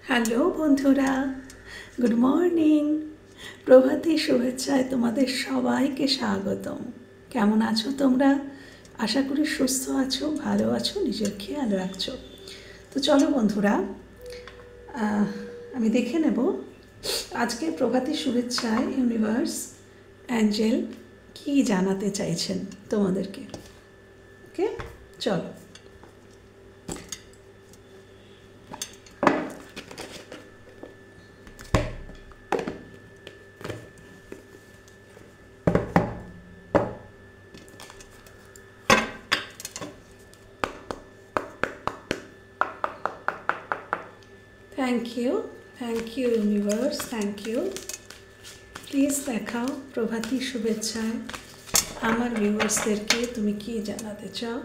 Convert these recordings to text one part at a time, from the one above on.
Hello বন্ধুরা, good morning. প্রভাতী শুভেচ্ছায় তোমাদের সবাইকে স্বাগতম। কেমন আছো তোমরা? আশা করি সুস্থ আছো, ভালো আছো, নিজের খেয়াল রাখছো। তো চলো বন্ধুরা, আমি দেখে নেব আজকে প্রভাতী শুভেচ্ছায় ইউনিভার্স অ্যাঞ্জেল কী জানাতে চাইছেন তোমাদেরকে। ওকে, চলো। Thank you universe, thank you. Please দেখাও প্রভাতী শুভেচ্ছায় আমার ভিউয়ার্সদেরকে তুমি কি জানাতে চাও।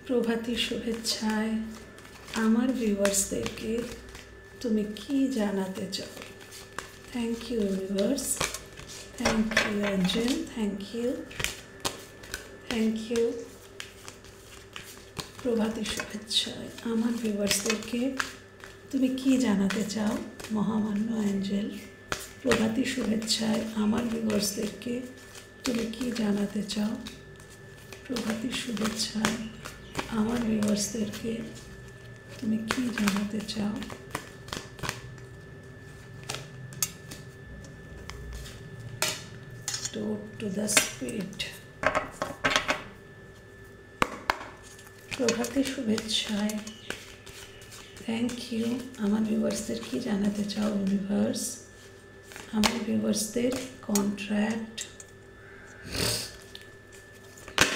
প্রভাতী শুভেচ্ছায় আমার ভিউয়ার্সদেরকে তুমি কি জানাতে চাও। Thank you universe, thank you angel, thank you, thank you. প্রভাতী শুভেচ্ছায় আমার ভিউয়ার্সদেরকে তুমি কি জানাতে চাও মহামান্য অ্যাঞ্জেল। প্রভাতী শুভেচ্ছায় আমার ভিউয়ার্সদেরকে তুমি কি জানাতে চাও। প্রভাতী শুভেচ্ছায় আমার ভিউয়ার্সদেরকে তুমি কি জানাতে চাও। To the spirit. প্রভাতী শুভেচ্ছায় থ্যাংক ইউ। আমার ভিউয়ার্সদের কি জানাতে চাও ইউনিভার্স। আমার ভিউয়ার্সদের contract.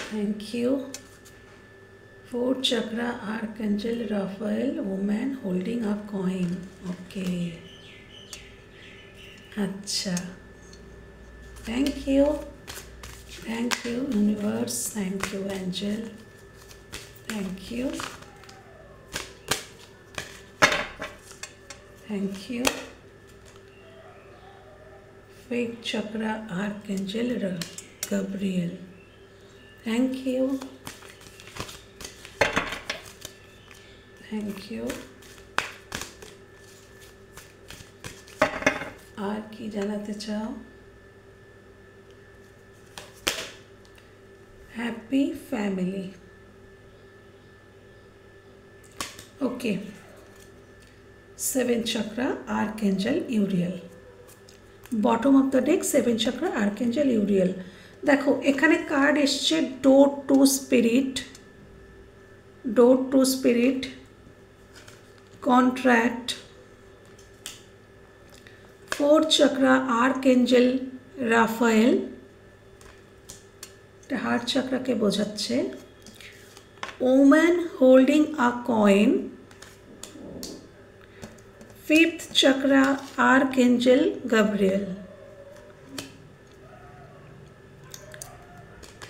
Thank you. Fourth chakra archangel Raphael, women holding a coin. Okay, अच्छा, thank you universe, thank you angel, thank you, thank you. Fifth chakra archangel Gabriel, thank you, thank you. আর কি জানাতে চাও। Happy family. Okay, seven chakra archangel Uriel. Bottom of the deck seven chakra archangel Uriel. দেখো এখানে card এসছে door to spirit, door to spirit, contract, fourth chakra archangel Raphael, heart chakra के बोझाচ্ছে, women holding a coin, fifth chakra archangel Gabriel,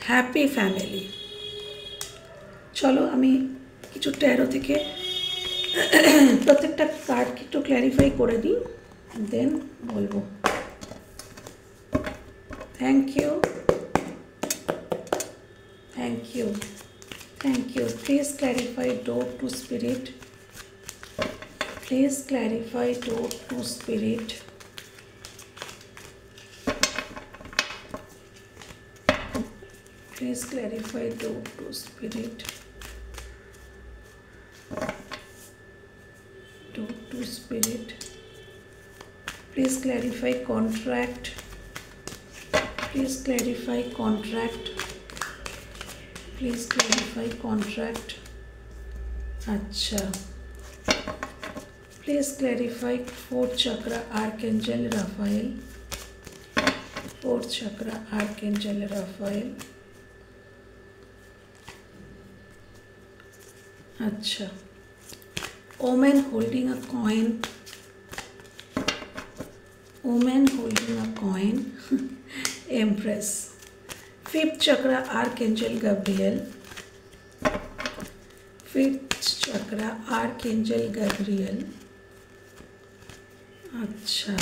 happy family. चलो আমি কিছু taro থেকে প্রত্যেকটা কার্ড একটু ক্ল্যারিফাই করে দিই, দেন বলবো। Thank you, thank you, thank you. Please clarify door to spirit, please clarify door to spirit. Please clarify door to spirit, door to spirit. Please clarify contract. Please clarify contract. Please clarify contract. अच्छा. Please clarify fourth chakra archangel Raphael. Fourth chakra archangel Raphael. अच्छा. Woman holding a coin. Woman holding a coin. Empress. Fifth chakra Archangel Gabriel. Fifth chakra Archangel Gabriel. अच्छा.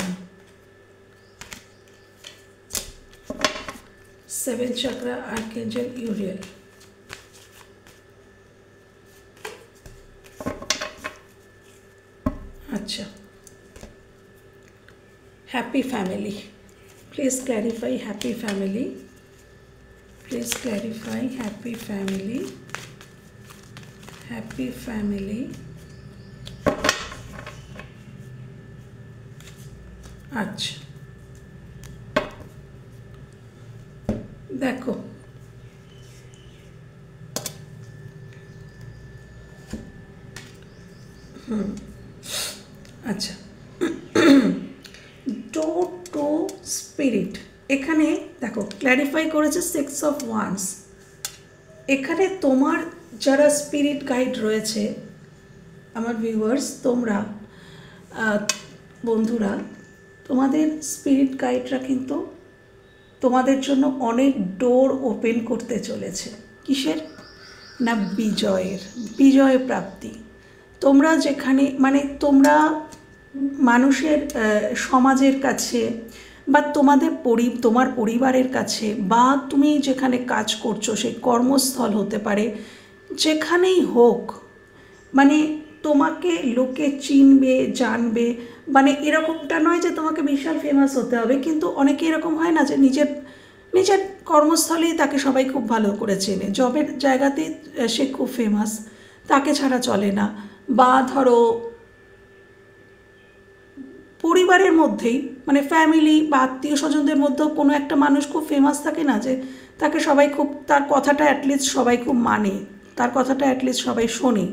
Seventh chakra Archangel Uriel. আচ্ছা, happy family, please clarify happy family, please clarify happy family, happy family. আচ্ছা দেখো, আচ্ছা, ডোর to spirit, এখানে দেখো clarify করেছে 6 of wands. এখানে তোমার যারা স্পিরিট গাইড রয়েছে, আমার ভিউয়ার্স, তোমরা বন্ধুরা, তোমাদের স্পিরিট গাইডরা কিন্তু তোমাদের জন্য অনেক ডোর ওপেন করতে চলেছে। কিসের না? বিজয়ের, বিজয় প্রাপ্তি। তোমরা যেখানে মানে তোমরা মানুষের সমাজের কাছে বা তোমার পরিবারের কাছে বা তুমি যেখানে কাজ করছো সেই কর্মস্থল হতে পারে, যেখানেই হোক, মানে তোমাকে লোকে চিনবে, জানবে। মানে এরকমটা নয় যে তোমাকে বিশাল ফেমাস হতে হবে, কিন্তু অনেকে এরকম হয় না যে নিজের নিজের কর্মস্থলেই তাকে সবাই খুব ভালো করে চেনে, জবের জায়গাতেই সে খুব ফেমাস, তাকে ছাড়া চলে না। বা ধরো পরিবারের মধ্যেই, মানে ফ্যামিলি বা আত্মীয় স্বজনদের মধ্যেও কোনো একটা মানুষ খুব ফেমাস থাকে না, যে তাকে সবাই খুব, তার কথাটা অ্যাটলিস্ট সবাই খুব মানে, তার কথাটা অ্যাটলিস্ট সবাই শোনে।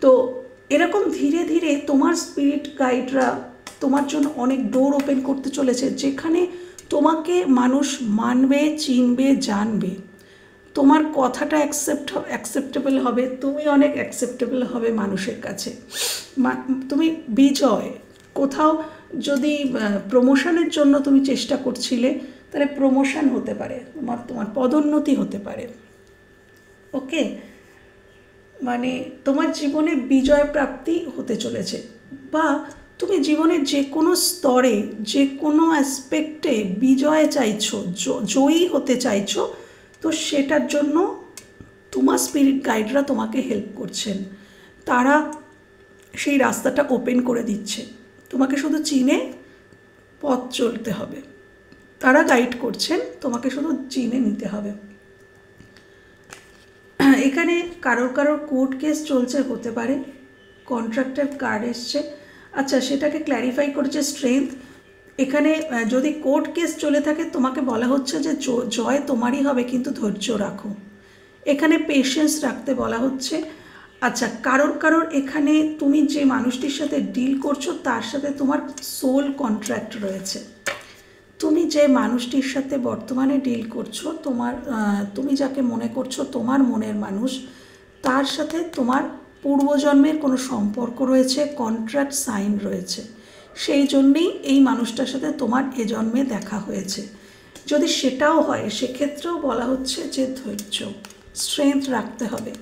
তো এরকম ধীরে ধীরে তোমার স্পিরিট গাইডরা তোমার জন্য অনেক ডোর ওপেন করতে চলেছে, যেখানে তোমাকে মানুষ মানবে, চিনবে, জানবে, তোমার কথাটা অ্যাকসেপ্টেবল হবে, তুমি অনেক অ্যাকসেপ্টেবল হবে মানুষের কাছে। তুমি বিজয়, কোথাও যদি প্রমোশনের জন্য তুমি চেষ্টা করছিলে, তাহলে প্রমোশন হতে পারে, তোমার পদোন্নতি হতে পারে। ওকে, মানে তোমার জীবনে বিজয় প্রাপ্তি হতে চলেছে, বা তুমি জীবনের যে কোনো স্তরে, যে কোনো অ্যাসপেক্টে বিজয় চাইছো, জয়ী হতে চাইছো, তো সেটার জন্য তোমার স্পিরিট গাইডরা তোমাকে হেল্প করছেন। তারা সেই রাস্তাটা ওপেন করে দিচ্ছে, তোমাকে শুধু চিনে পথ চলতে হবে। তারা গাইড করছেন, তোমাকে শুধু চিনে নিতে হবে। এখানে কারোর কোর্ট কেস চলছে, হতে পারে কন্ট্রাক্টের কার্ড এসছে। আচ্ছা, সেটাকে ক্ল্যারিফাই করেছে স্ট্রেংথ। এখানে যদি কোর্ট কেস চলে থাকে, তোমাকে বলা হচ্ছে যে জয় তোমারই হবে, কিন্তু ধৈর্য রাখো। এখানে পেশেন্স রাখতে বলা হচ্ছে। আচ্ছা, কারোর এখানে তুমি যে মানুষটির সাথে ডিল করছো, তার সাথে তোমার সোল কন্ট্রাক্ট রয়েছে। তুমি যে মানুষটির সাথে বর্তমানে ডিল করছো, তুমি যাকে মনে করছো তোমার মনের মানুষ, তার সাথে তোমার পূর্বজন্মের কোনো সম্পর্ক রয়েছে, কন্ট্রাক্ট সাইন রয়েছে। সেই জন্যেই এই মানুষটার সাথে তোমার এ জন্মে দেখা হয়েছে। যদি সেটাও হয়, সেক্ষেত্রেও বলা হচ্ছে যে ধৈর্য, স্ট্রেংথ রাখতে হবে।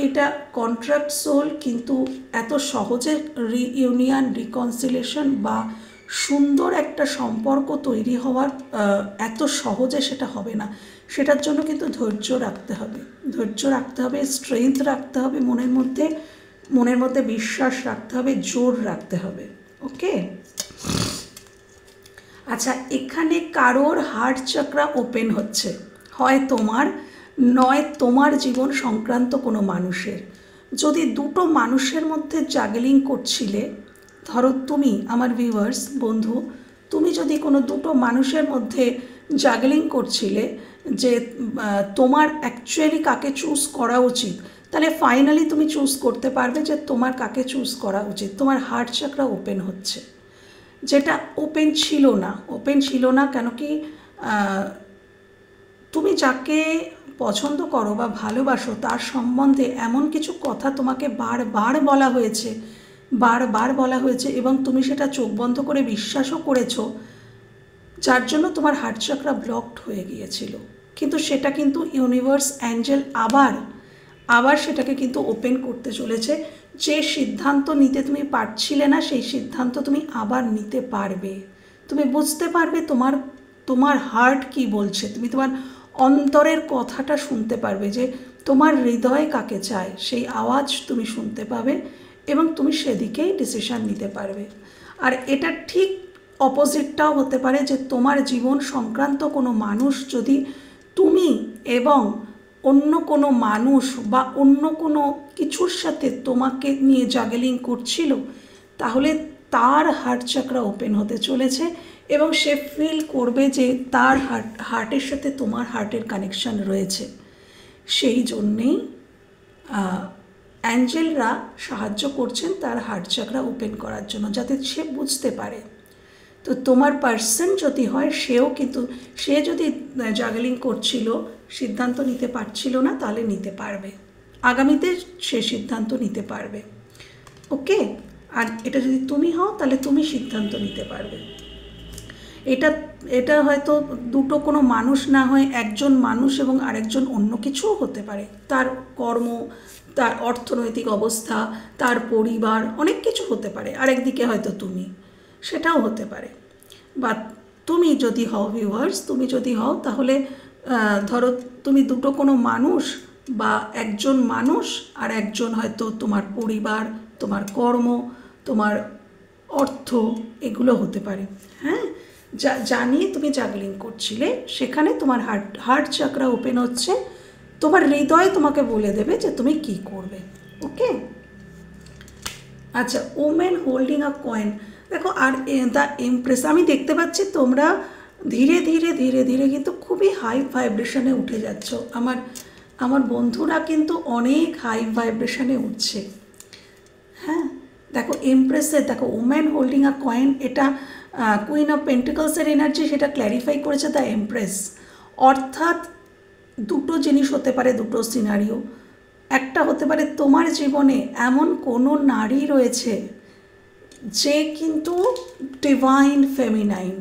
এটা কন্ট্রাক্ট সোল, কিন্তু এত সহজে রিইউনিয়ন, রিকনসিলেশন বা সুন্দর একটা সম্পর্ক তৈরি হওয়ার এত সহজে সেটা হবে না। সেটার জন্য কিন্তু ধৈর্য রাখতে হবে, ধৈর্য রাখতে হবে, স্ট্রেংথ রাখতে হবে, মনের মধ্যে বিশ্বাস রাখতে হবে, জোর রাখতে হবে। ওকে, আচ্ছা, এখানে কারোর হার্ট চক্রা ওপেন হচ্ছে, হয় তোমার, নয় তোমার জীবন সংক্রান্ত কোনো মানুষের। যদি দুটো মানুষের মধ্যে জাগলিং করছিলে, ধরো তুমি, আমার ভিউয়ার্স বন্ধু, তুমি যদি কোনো দুটো মানুষের মধ্যে জাগলিং করছিলে যে তোমার অ্যাকচুয়ালি কাকে চুজ করা উচিত, তাহলে ফাইনালি তুমি চুজ করতে পারবে যে তোমার কাকে চুজ করা উচিত। তোমার হার্ট চক্রা ওপেন হচ্ছে, যেটা ওপেন ছিল না। কেন কি, তুমি যাকে পছন্দ করো বা ভালোবাসো, তার সম্বন্ধে এমন কিছু কথা তোমাকে বারবার বলা হয়েছে এবং তুমি সেটা চোখ বন্ধ করে বিশ্বাসও করেছো, যার জন্য তোমার হার্ট চক্রা ব্লকড হয়ে গিয়েছিল। কিন্তু সেটা কিন্তু ইউনিভার্স, অ্যাঞ্জেল আবার সেটাকে কিন্তু ওপেন করতে চলেছে। যে সিদ্ধান্ত নিতে তুমি পারছিলে না, সেই সিদ্ধান্ত তুমি আবার নিতে পারবে। তুমি বুঝতে পারবে তোমার হার্ট কি বলছে, তুমি তোমার অন্তরের কথাটা শুনতে পারবে, যে তোমার হৃদয় কাকে চায়, সেই আওয়াজ তুমি শুনতে পাবে। এবং তুমি সেদিকেই ডিসিশান নিতে পারবে। আর এটা ঠিক অপোজিটটাও হতে পারে যে তোমার জীবন সংক্রান্ত কোনো মানুষ যদি তুমি এবং অন্য কোনো মানুষ বা অন্য কোনো কিছুর সাথে তোমাকে নিয়ে জাগলিং করছিল, তাহলে তার হার্ট চাকরা ওপেন হতে চলেছে এবং সে ফিল করবে যে তার হার্টের সাথে তোমার হার্টের কানেকশান রয়েছে। সেই জন্যেই অ্যাঞ্জেলরা সাহায্য করছেন তার হার্ট চাকরা ওপেন করার জন্য, যাতে সে বুঝতে পারে। তো তোমার পার্সন যদি হয়, সেও কিন্তু সে যদি জাগলিং করছিল, সিদ্ধান্ত নিতে পারছিল না, তাহলে নিতে পারবে, আগামীতে সে সিদ্ধান্ত নিতে পারবে। ওকে, আর এটা যদি তুমি হও তাহলে তুমি সিদ্ধান্ত নিতে পারবে। এটা হয়তো দুটো কোনো মানুষ না হয়ে একজন মানুষ এবং আরেকজন অন্য কিছুও হতে পারে, তার কর্ম, তার অর্থনৈতিক অবস্থা, তার পরিবার, অনেক কিছু হতে পারে। আরেকদিকে হয়তো তুমি, সেটাও হতে পারে। বা তুমি যদি হও ভিউয়ার্স, তুমি যদি হও তাহলে ধরো তুমি দুটো কোনো মানুষ বা একজন মানুষ আর একজন হয়তো তোমার পরিবার, তোমার কর্ম, তোমার অর্থ, এগুলো হতে পারে। হ্যাঁ, যা নিয়ে তুমি জাগলিং করছিলে সেখানে তোমার হার্ট চাকরা ওপেন হচ্ছে, তোমার হৃদয় তোমাকে বলে দেবে যে তুমি কি করবে। ওকে, আচ্ছা, ওমেন হোল্ডিং আ কয়েন, দেখো। আর দ্য এমপ্রেস, আমি দেখতে পাচ্ছি তোমরা ধীরে ধীরে ধীরে ধীরে কিন্তু খুবই হাই ভাইব্রেশনে উঠে যাচ্ছ। আমার বন্ধুরা কিন্তু অনেক হাই ভাইব্রেশনে উঠছে। হ্যাঁ, দেখো এমপ্রেসের, দেখো ওম্যান হোল্ডিং আ কয়েন, এটা কুইন অফ পেন্টিকলসের এনার্জি, সেটা ক্ল্যারিফাই করেছে দ্য এমপ্রেস। অর্থাৎ দুটো জিনিস হতে পারে, দুটো সিনারিও। একটা হতে পারে তোমার জীবনে এমন কোনো নারী রয়েছে যে কিন্তু ডিভাইন ফেমিনাইন,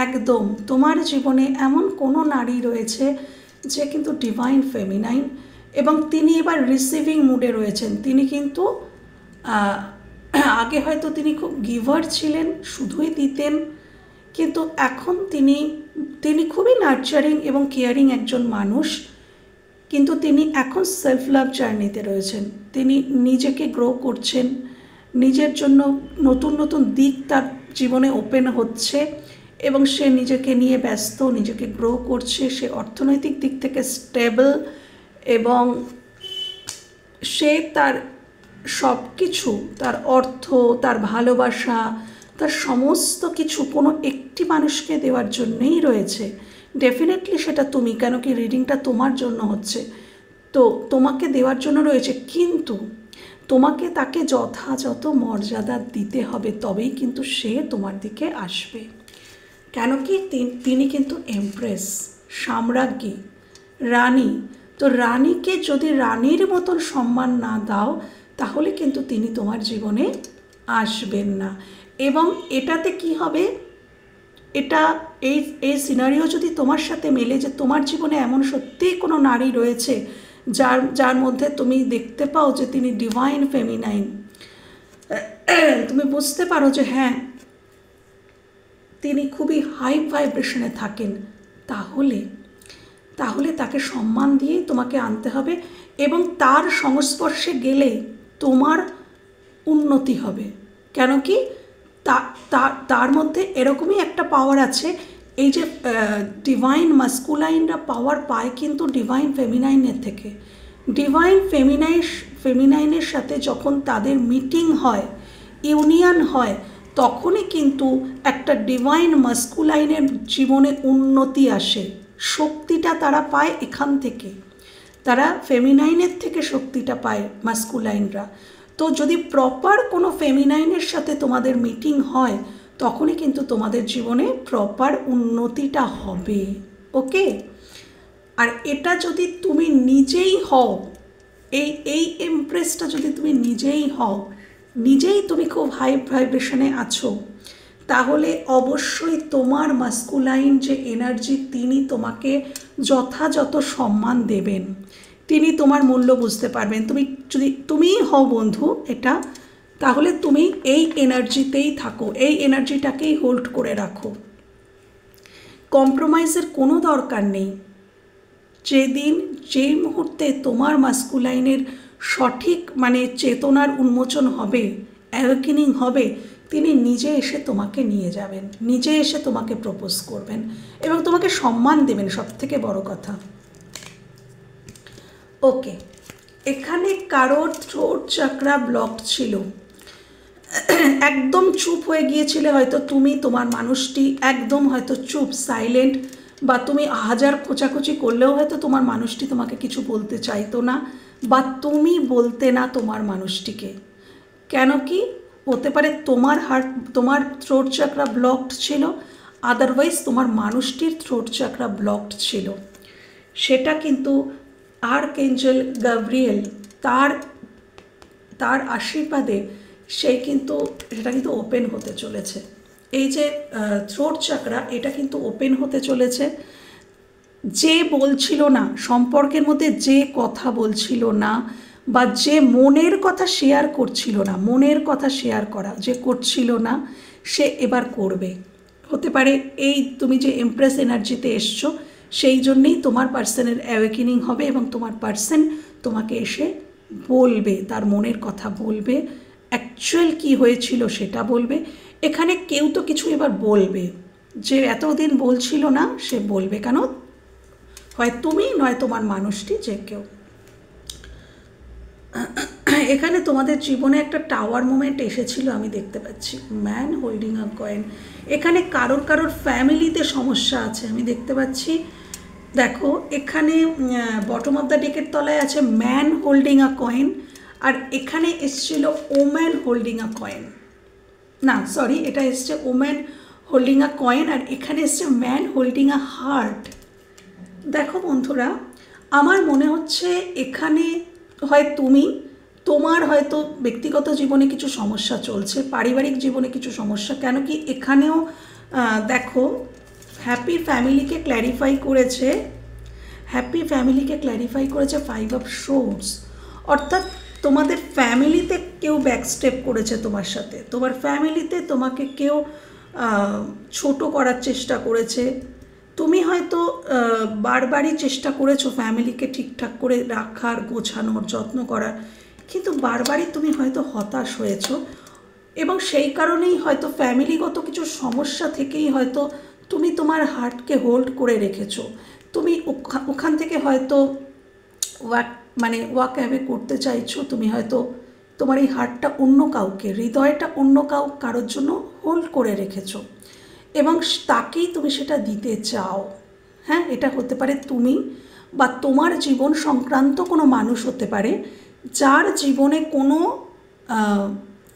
একদম তোমার জীবনে এমন কোনো নারী রয়েছে যে কিন্তু ডিভাইন ফেমিনাইন, এবং তিনি এবার রিসিভিং মুডে রয়েছেন। তিনি কিন্তু আগে হয়তো তিনি খুব গিভার ছিলেন, শুধুই দিতেন, কিন্তু এখন তিনি খুবই নার্চারিং এবং কেয়ারিং একজন মানুষ, কিন্তু তিনি এখন সেলফ লাভ জার্নিতে রয়েছেন। তিনি নিজেকে গ্রো করছেন, নিজের জন্য নতুন নতুন দিক তার জীবনে ওপেন হচ্ছে এবং সে নিজেকে নিয়ে ব্যস্ত, নিজেকে গ্রো করছে। সে অর্থনৈতিক দিক থেকে স্টেবল এবং সে তার সব কিছু, তার অর্থ, তার ভালোবাসা, তার সমস্ত কিছু কোনো একটি মানুষকে দেওয়ার জন্যেই রয়েছে। ডেফিনেটলি সেটা তুমি, কেন কি রিডিংটা তোমার জন্য হচ্ছে, তো তোমাকে দেওয়ার জন্য রয়েছে, কিন্তু তোমাকে তাকে যথাযথ মর্যাদা দিতে হবে, তবেই কিন্তু সে তোমার দিকে আসবে। কেন কি তিনি কিন্তু এমপ্রেস, সাম্রাজ্ঞী, রানী। তো রানীকে যদি রানীর মতন সম্মান না দাও, তাহলে কিন্তু তিনি তোমার জীবনে আসবেন না। এবং এটাতে কি হবে, এটা এই সিনারিও যদি তোমার সাথে মেলে যে তোমার জীবনে এমন সত্যিই কোনো নারী রয়েছে যার মধ্যে তুমি দেখতে পাও যে তিনি ডিভাইন ফেমিনাইন, তুমি বুঝতে পারো যে হ্যাঁ তিনি খুবই হাই ভাইব্রেশনে থাকেন, তাহলে তাকে সম্মান দিয়ে তোমাকে আনতে হবে এবং তার সংস্পর্শে গেলে তোমার উন্নতি হবে। কেন কি তার মধ্যে এরকমই একটা পাওয়ার আছে। এই যে ডিভাইন মাস্কুলাইনরা পাওয়ার পায় কিন্তু ডিভাইন ফেমিনাইনের থেকে। ডিভাইন ফেমিনাইনের সাথে যখন তাদের মিটিং হয়, ইউনিয়ন হয়, তখনই কিন্তু একটা ডিভাইন মাস্কুলাইনের জীবনে উন্নতি আসে। শক্তিটা তারা পায় এখান থেকে, তারা ফেমিনাইনের থেকে শক্তিটা পায় মাস্কুলাইনরা। তো যদি প্রপার কোনো ফেমিনাইনের সাথে তোমাদের মিটিং হয়, তখনই কিন্তু তোমাদের জীবনে প্রপার উন্নতিটা হবে। ওকে, আর এটা যদি তুমি নিজেই হও, এই এমপ্রেসটা যদি তুমি নিজেই হও, নিজেই তুমি খুব হাই ভাইব্রেশনে আছো, তাহলে অবশ্যই তোমার মাস্কুলাইন যে এনার্জি, তিনি তোমাকে যথাযথ সম্মান দেবেন, তিনি তোমার মূল্য বুঝতে পারবেন। যদি তুমিই হও বন্ধু এটা, তাহলে তুমি এই এনার্জিতেই থাকো, এই এনার্জিটাকেই হোল্ড করে রাখো, কম্প্রোমাইজের কোনো দরকার নেই। যেই মুহূর্তে তোমার মাস্কুলাইনের সঠিক মানে চেতনার উন্মোচন হবে, অ্যাওয়েকেনিং হবে, তিনি নিজে এসে তোমাকে নিয়ে যাবেন, নিজে এসে তোমাকে প্রপোজ করবেন এবং তোমাকে সম্মান দেবেন, সবথেকে বড় কথা। ওকে, এখানে কারোর থ্রোট চাকরা ব্লকড ছিল, একদম চুপ হয়ে গিয়েছিলে হয়তো তুমি, তোমার মানুষটি একদম হয়তো চুপ, সাইলেন্ট, বা তুমি হাজার খোঁচাখুচি করলেও হয়তো তোমার মানুষটি তোমাকে কিছু বলতে চাইতো না, বা তুমি বলতে না তোমার মানুষটিকে। কেন কি হতে পারে? তোমার থ্রোট চাকরা ব্লকড ছিল, আদারওয়াইজ তোমার মানুষটির থ্রোট চাকরা ব্লকড ছিল। সেটা কিন্তু আর্কএঞ্জেল গাব্রিয়েল তার আশীর্বাদে সেটা কিন্তু ওপেন হতে চলেছে। এই যে থ্রোট চাকরা, এটা কিন্তু ওপেন হতে চলেছে। যে বলছিল না সম্পর্কের মধ্যে, যে কথা বলছিল না, বা যে মনের কথা শেয়ার করছিল না, মনের কথা শেয়ার করা যে করছিল না, সে এবার করবে। হতে পারে এই তুমি যে এমপ্রেস এনার্জিতে এসছো, সেই জন্যেই তোমার পার্সনের অ্যাওয়েকেনিং হবে এবং তোমার পার্সন তোমাকে এসে বলবে, তার মনের কথা বলবে, অ্যাকচুয়াল কি হয়েছিল সেটা বলবে। এখানে কেউ তো কিছু এবার বলবে, যে এতদিন বলছিল না সে বলবে। কেন? হয় তুমি, নয় তোমার মানুষটি, যে কেউ। এখানে তোমাদের জীবনে একটা টাওয়ার মোমেন্ট এসেছিল, আমি দেখতে পাচ্ছি, ম্যান হোল্ডিং আ কয়েন। এখানে কারোর ফ্যামিলিতে সমস্যা আছে, আমি দেখতে পাচ্ছি। দেখো এখানে বটম অফ দ্য ডেকের তলায় আছে ম্যান হোল্ডিং আ কয়েন, আর এখানে এসছিল ওম্যান হোল্ডিং আ কয়েন। না সরি, এটা এসছে ওম্যান হোল্ডিং আ কয়েন, আর এখানে এসছে ম্যান হোল্ডিং আ হার্ট। দেখো বন্ধুরা, আমার মনে হচ্ছে এখানে হয় তোমার হয়তো ব্যক্তিগত জীবনে কিছু সমস্যা চলছে, পারিবারিক জীবনে কিছু সমস্যা। কেন কি এখানেও দেখো হ্যাপি ফ্যামিলিকে ক্ল্যারিফাই করেছে 5 অফ সোর্স। অর্থাৎ তোমাদের ফ্যামিলিতে কেউ ব্যাকস্টেপ করেছে তোমার সাথে, তোমার ফ্যামিলিতে তোমাকে কেউ ছোট করার চেষ্টা করেছে। তুমি হয়তো বারবারই চেষ্টা করেছো ফ্যামিলিকে ঠিকঠাক করে রাখার, গোছানোর, যত্ন করার, কিন্তু বারবারই তুমি হয়তো হতাশ হয়েছো এবং সেই কারণেই হয়তো ফ্যামিলিগত কিছু সমস্যা থেকেই হয়তো তুমি তোমার হার্টকে হোল্ড করে রেখেছো। তুমি ওখান থেকে হয়তো ওয়াক অ্যাওয়ে করতে চাইছো। তুমি হয়তো তোমার এই হার্টটা অন্য কাউকে, হৃদয়টা অন্য কারোর জন্য হোল্ড করে রেখেছো এবং তাকেই তুমি সেটা দিতে চাও। হ্যাঁ, এটা হতে পারে তুমি, বা তোমার জীবন সংক্রান্ত কোনো মানুষ হতে পারে, যার জীবনে কোনো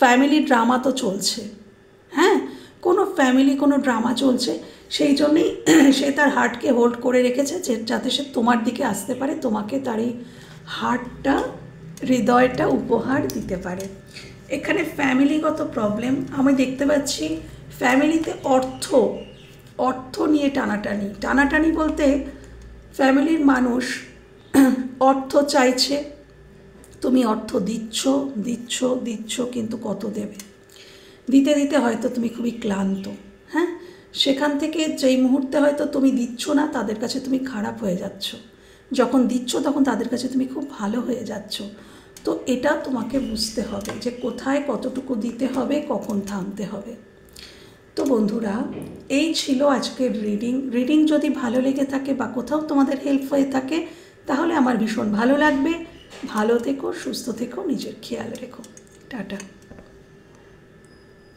ফ্যামিলি ড্রামা তো চলছে। হ্যাঁ, কোনো ড্রামা চলছে, সেই জন্যেই সে তার হার্টকে হোল্ড করে রেখেছে, যাতে সে তোমার দিকে আসতে পারে, তোমাকে তার এই হার্টটা, হৃদয়টা উপহার দিতে পারে। এখানে ফ্যামিলিগত প্রবলেম আমি দেখতে পাচ্ছি। ফ্যামিলিতে অর্থ নিয়ে টানাটানি বলতে ফ্যামিলির মানুষ অর্থ চাইছে, তুমি অর্থ দিচ্ছ, কিন্তু কত দেবে? দিতে হয়তো তুমি খুবই ক্লান্ত। হ্যাঁ, সেখান থেকে যেই মুহূর্তে হয়তো তুমি দিচ্ছ না, তাদের কাছে তুমি খারাপ হয়ে যাচ্ছ, যখন দিচ্ছ তখন তাদের কাছে তুমি খুব ভালো হয়ে যাচ্ছ। তো এটা তোমাকে বুঝতে হবে যে কোথায় কতটুকু দিতে হবে, কখন থামতে হবে। তো বন্ধুরা, এই ছিল আজকের রিডিং। যদি ভালো লেগে থাকে বা কোথাও তোমাদের হেল্প হয়ে থাকে, তাহলে আমার ভীষণ ভালো লাগবে। ভালো থেকো, সুস্থ থেকো, নিজের খেয়াল রেখো। টাটা।